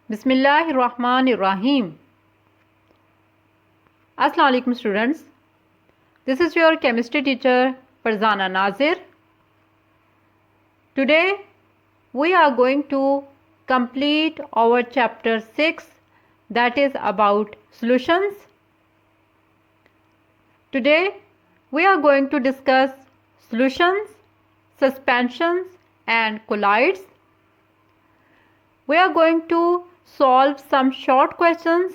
Bismillahirrahmanirrahim. Assalamu alaikum students. This is your chemistry teacher Farzana Nazir. Today we are going to complete our chapter 6, that is about solutions. Today we are going to discuss solutions, suspensions and colloids. We are going to solve some short questions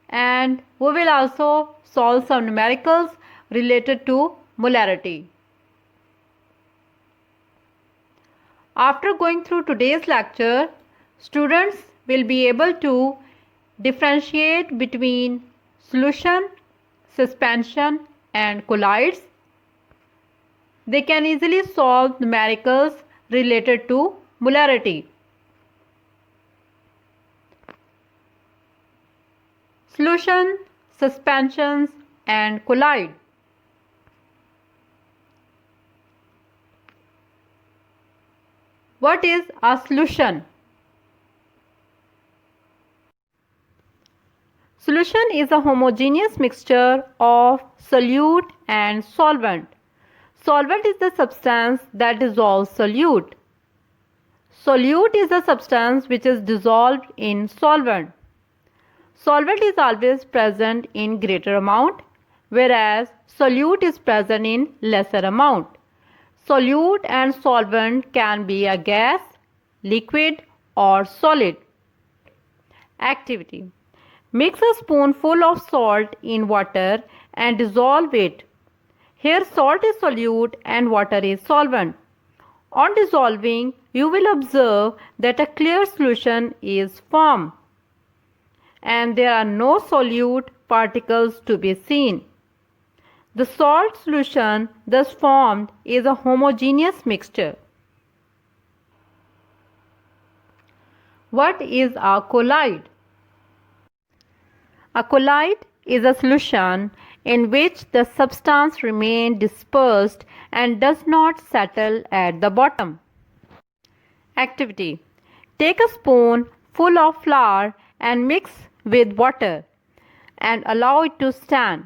and we will also solve some numericals related to molarity. After going through today's lecture, students will be able to differentiate between solution, suspension and colloids. They can easily solve numericals related to molarity. Solution, suspensions and colloid. What is a solution? Solution is a homogeneous mixture of solute and solvent. Solvent is the substance that dissolves solute. Solute is the substance which is dissolved in solvent. Solvent is always present in greater amount, whereas solute is present in lesser amount. Solute and solvent can be a gas, liquid or solid. Activity: mix a spoonful of salt in water and dissolve it. Here salt is solute and water is solvent. On dissolving, you will observe that a clear solution is formed and there are no solute particles to be seen. The salt solution thus formed is a homogeneous mixture. What is a colloid? A colloid is a solution in which the substance remains dispersed and does not settle at the bottom. Activity: take a spoon full of flour and mix with water and allow it to stand.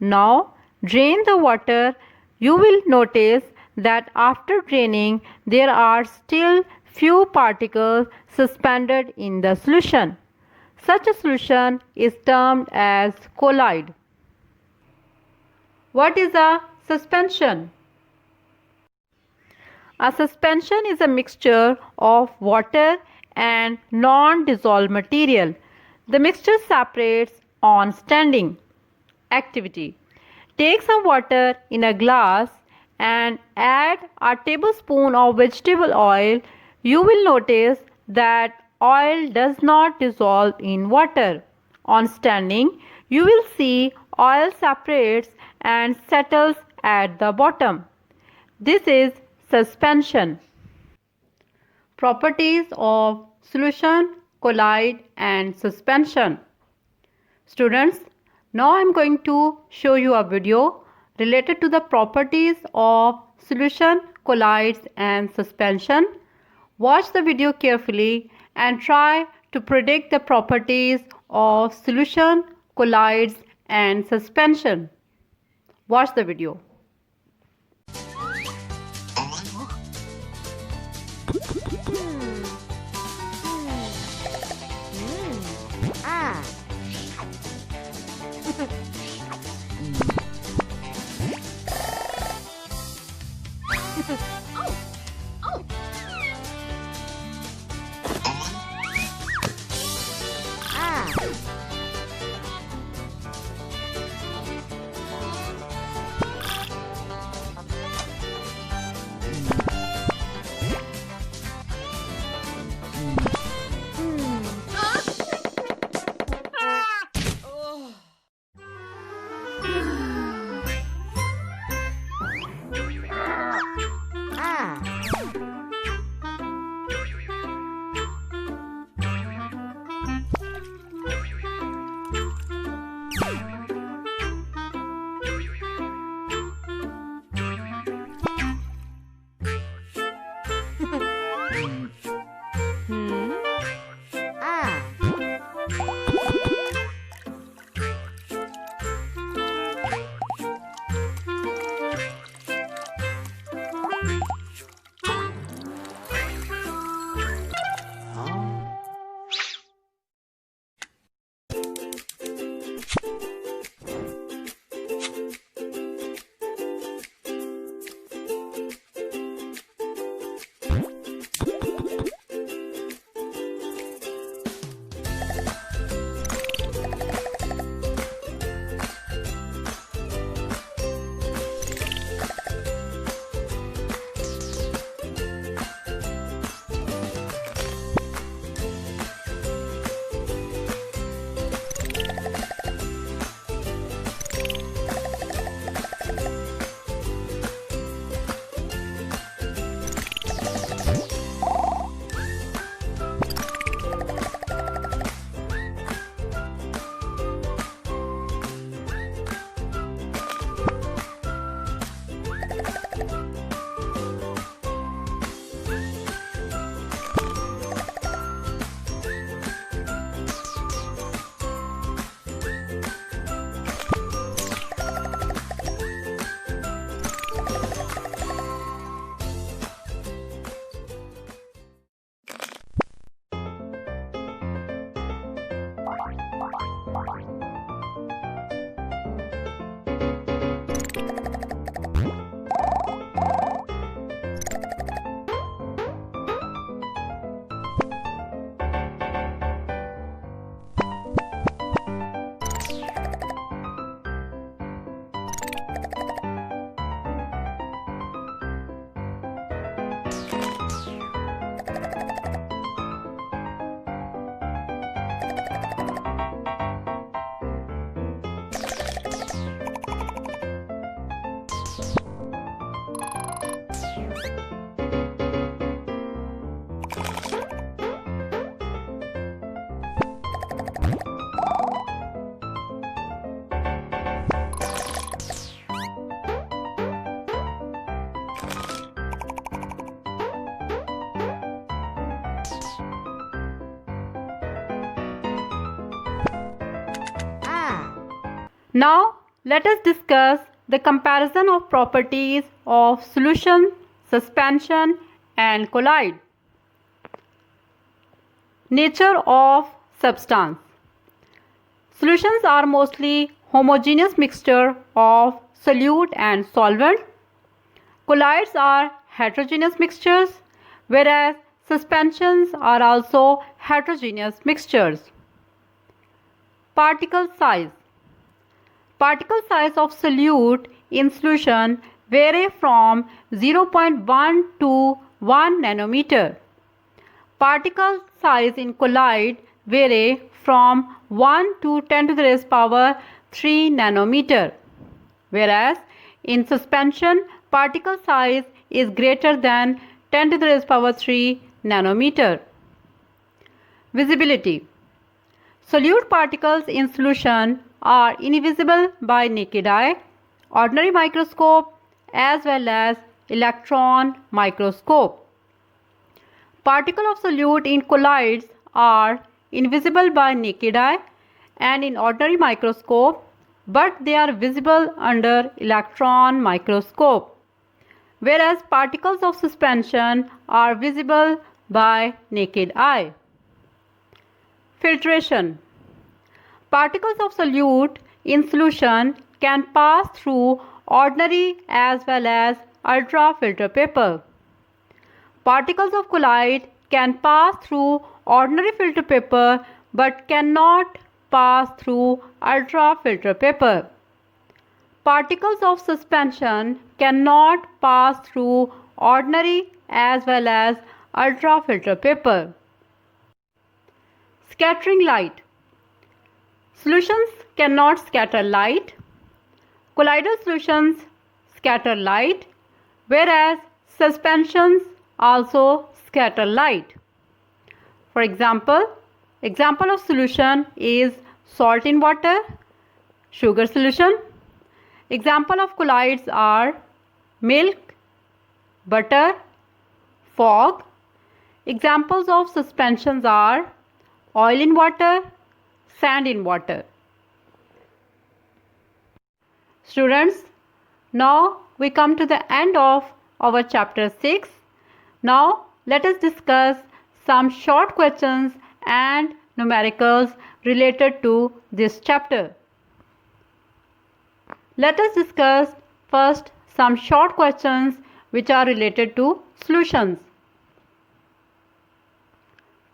Now drain the water. You will notice that after draining there are still few particles suspended in the solution. Such a solution is termed as colloid. What is a suspension? A suspension is a mixture of water and non-dissolved material. The mixture separates on standing. Activity: take some water in a glass and add a tablespoon of vegetable oil. You will notice that oil does not dissolve in water. On standing, you will see oil separates and settles at the bottom. This is suspension. Properties of solution, colloid and suspension. Students, now I am going to show you a video related to the properties of solution, colloids and suspension. Watch the video carefully and try to predict the properties of solution, colloids and suspension. Watch the video. Now let us discuss the comparison of properties of solution, suspension and colloid. Nature of substance. Solutions are mostly homogeneous mixture of solute and solvent. Colloids are heterogeneous mixtures, whereas suspensions are also heterogeneous mixtures. Particle size. Particle size of solute in solution vary from 0.1 to 1 nanometer. Particle size in colloid vary from 1 to 10 to the raised power 3 nanometer, whereas in suspension particle size is greater than 10 to the raised power 3 nanometer. Visibility. Solute particles in solution are invisible by naked eye, ordinary microscope as well as electron microscope. Particles of solute in colloids are invisible by naked eye and in ordinary microscope, but they are visible under electron microscope, whereas particles of suspension are visible by naked eye. Filtration. Particles of solute in solution can pass through ordinary as well as ultrafilter paper. Particles of colloid can pass through ordinary filter paper but cannot pass through ultrafilter paper. Particles of suspension cannot pass through ordinary as well as ultrafilter paper. Scattering light. Solutions cannot scatter light. Colloidal solutions scatter light, whereas suspensions also scatter light. For example of solution is salt in water, sugar solution. Example of colloids are milk, butter, fog. Examples of suspensions are oil in water, sand in water. Students, now we come to the end of our chapter 6. Now let us discuss some short questions and numericals related to this chapter. Let us discuss first some short questions which are related to solutions.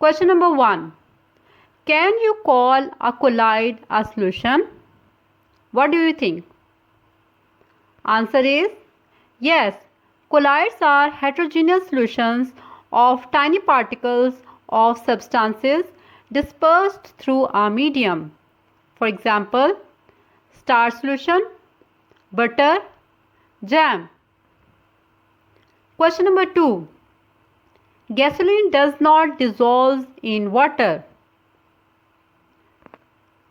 Question number 1. Can you call a colloid a solution? What do you think? Answer is yes. Colloids are heterogeneous solutions of tiny particles of substances dispersed through a medium. For example, starch solution, butter, jam. Question number 2. Gasoline does not dissolve in water.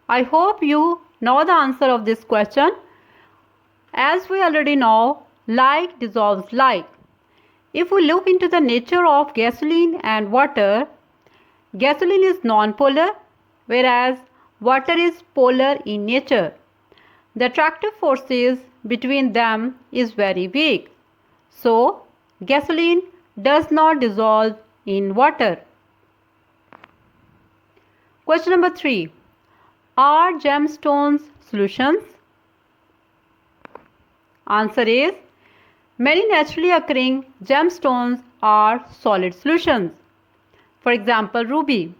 I hope you know the answer of this question. As we already know, like dissolves like. If we look into the nature of gasoline and water, gasoline is non-polar, whereas water is polar in nature. The attractive forces between them is very weak. So, gasoline does not dissolve in water. Question number 3. Are gemstones solutions? Answer is many naturally occurring gemstones are solid solutions. For example, ruby.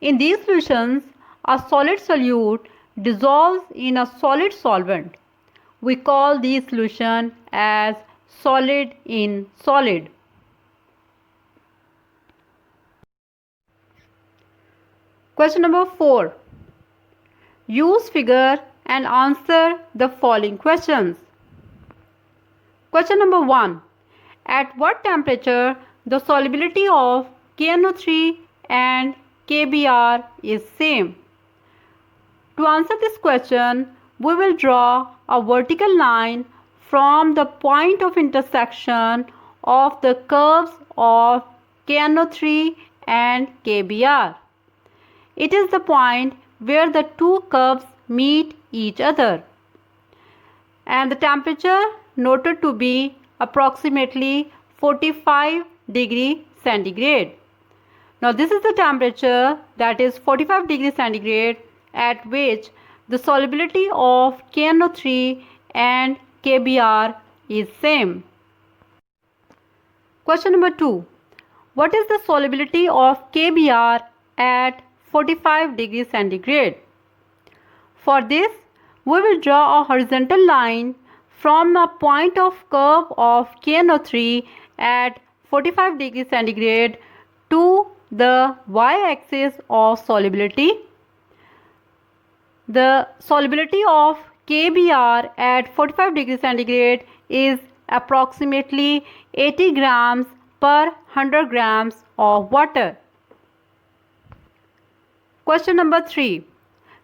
In these solutions, a solid solute dissolves in a solid solvent. We call these solutions as solid in solid. Question number 4. Use figure and answer the following questions. Question number 1. At what temperature the solubility of KNO3 and KBr is same? To answer this question, we will draw a vertical line from the point of intersection of the curves of KNO3 and KBr. It is the point where the two curves meet each other. and the temperature noted to be approximately 45 degree centigrade. Now this is the temperature, that is 45 degree centigrade, at which the solubility of KNO3 and KBr is same. Question number 2. What is the solubility of KBr at 45 degree centigrade? For this, we will draw a horizontal line from the point of curve of KNO3 at 45 degree centigrade to the y-axis of solubility. The solubility of KBr at 45 degree centigrade is approximately 80 grams per 100 grams of water. Question number 3.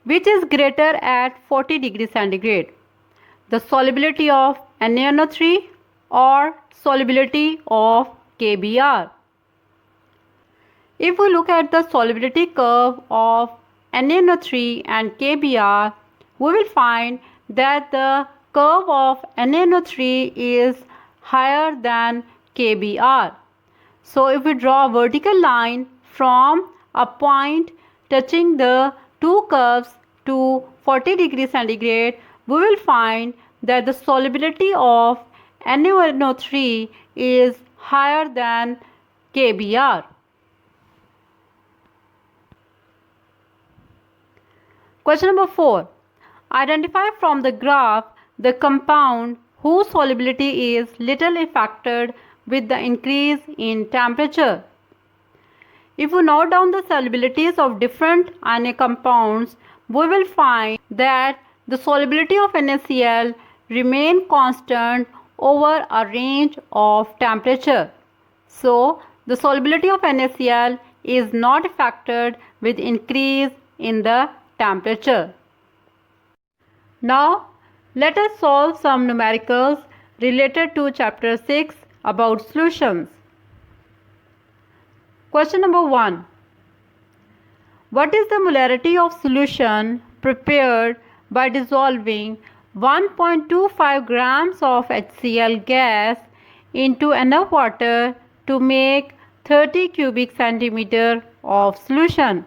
Which is greater at 40 degree centigrade? The solubility of NaNO3 or solubility of KBr? If we look at the solubility curve of NaNO3 and KBr, we will find that the curve of NaNO3 is higher than KBr. So if we draw a vertical line from a point touching the two curves to 40 degree centigrade, we will find that the solubility of NaNO3 is higher than KBr. Question number 4. Identify from the graph the compound whose solubility is little affected with the increase in temperature. If we note down the solubilities of different ionic compounds, we will find that the solubility of NaCl remain constant over a range of temperature. So, the solubility of NaCl is not affected with increase in the temperature. Now, let us solve some numericals related to chapter 6 about solutions. Question number 1. What is the molarity of solution prepared by dissolving 1.25 grams of HCl gas into enough water to make 30 cubic centimeter of solution?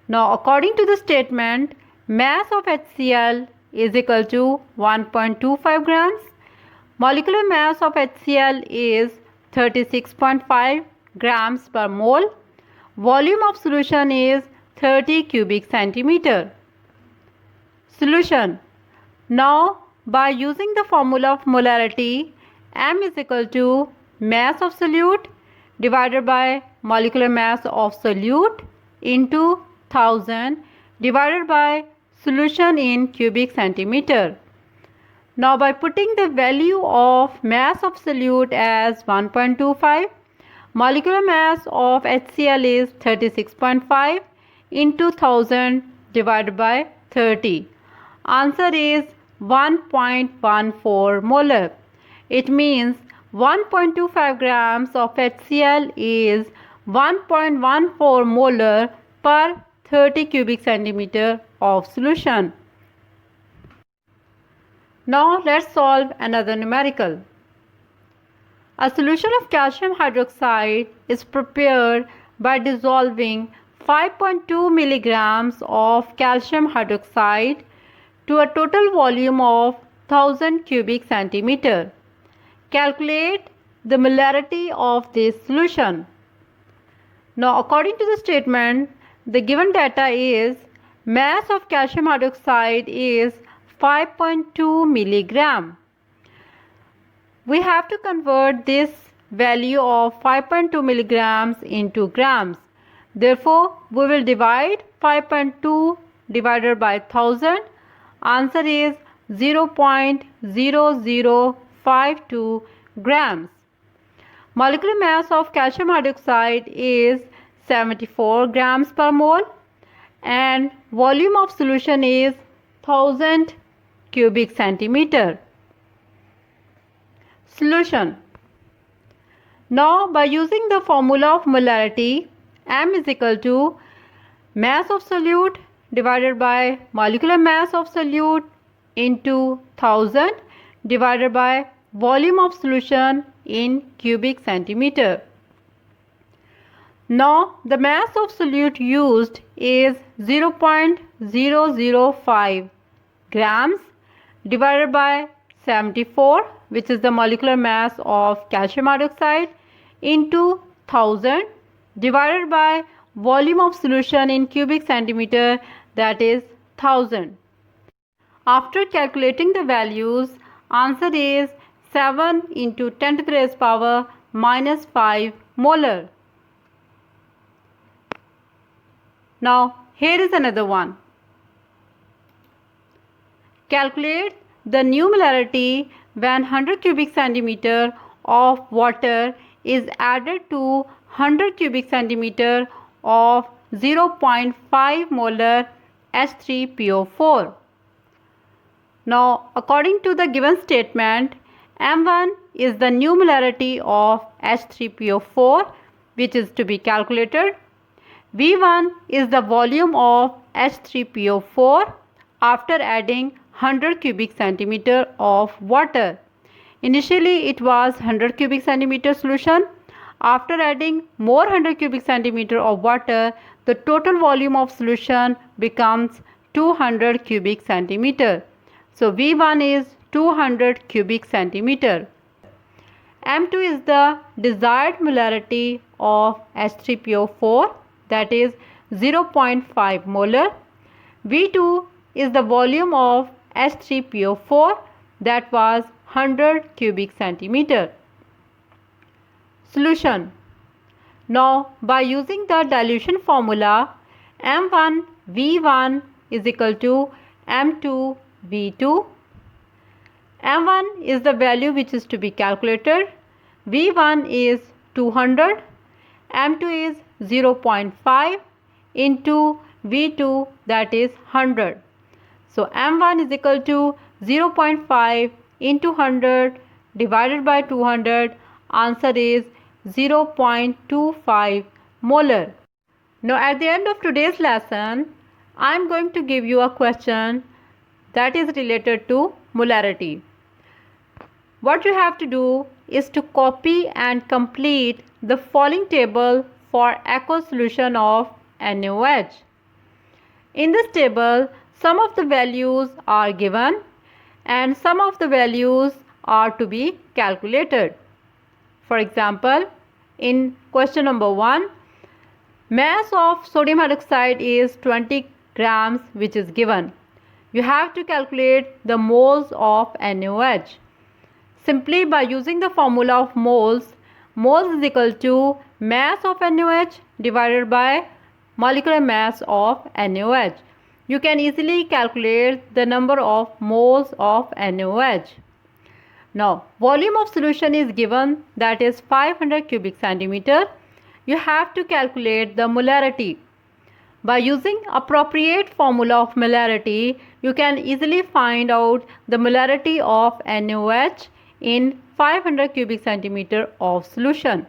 Now, according to the statement, mass of HCl is equal to 1.25 grams. Molecular mass of HCl is 36.5 grams per mole. Volume of solution is 30 cubic centimeter. Solution. Now, by using the formula of molarity, M is equal to mass of solute divided by molecular mass of solute into 1000 divided by solution in cubic centimeter. Now, by putting the value of mass of solute as 1.25, molecular mass of HCl is 36.5 into 1000 divided by 30. Answer is 1.14 molar. It means 1.25 grams of HCl is 1.14 molar per 30 cubic centimeter of solution. Now let's solve another numerical. A solution of calcium hydroxide is prepared by dissolving 5.2 milligrams of calcium hydroxide to a total volume of 1000 cubic centimeter. Calculate the molarity of this solution. Now, according to the statement, the given data is mass of calcium hydroxide is 5.2 milligram. We have to convert this value of 5.2 milligrams into grams. Therefore, we will divide 5.2 divided by 1000. Answer is 0.0052 grams. Molecular mass of calcium hydroxide is 74 grams per mole and volume of solution is 1000 cubic centimeter. Solution. Now, by using the formula of molarity, M is equal to mass of solute divided by molecular mass of solute into 1000 divided by volume of solution in cubic centimeter. Now the mass of solute used is 0.005 grams divided by 74, which is the molecular mass of calcium hydroxide, into 1000 divided by volume of solution in cubic centimeter, that is 1000. After calculating the values, answer is 7 into 10 to the raised power minus 5 molar. Now here is another one. Calculate the new molarity when 100 cubic centimeter of water is added to 100 cubic centimeter of 0.5 molar H3PO4. Now according to the given statement, M1 is the new molarity of H3PO4 which is to be calculated. V1 is the volume of H3PO4 after adding 100 cubic centimeter of water. Initially it was 100 cubic centimeter solution. After adding more 100 cubic centimeter of water, the total volume of solution becomes 200 cubic centimeter. So V1 is 200 cubic centimeter. M2 is the desired molarity of H3PO4, that is 0.5 molar. V2 is the volume of H3PO4, that was 100 cubic centimeter. Solution. Now by using the dilution formula, M1 V1 is equal to M2 V2. M1 is the value which is to be calculated. V1 is 200. M2 is 0.5 into V2, that is 100. So M1 is equal to 0.5 into 100 divided by 200. Answer is 0.25 molar. Now at the end of today's lesson, I am going to give you a question that is related to molarity. What you have to do is to copy and complete the following table for aqueous solution of NaOH. In this table, some of the values are given and some of the values are to be calculated. For example, in question number 1, mass of sodium hydroxide is 20 grams which is given. You have to calculate the moles of NaOH. Simply by using the formula of moles, moles is equal to mass of NaOH divided by molecular mass of NaOH. You can easily calculate the number of moles of NaOH. Now volume of solution is given, that is 500 cubic centimeter. You have to calculate the molarity. By using appropriate formula of molarity, you can easily find out the molarity of NaOH in 500 cubic centimeter of solution.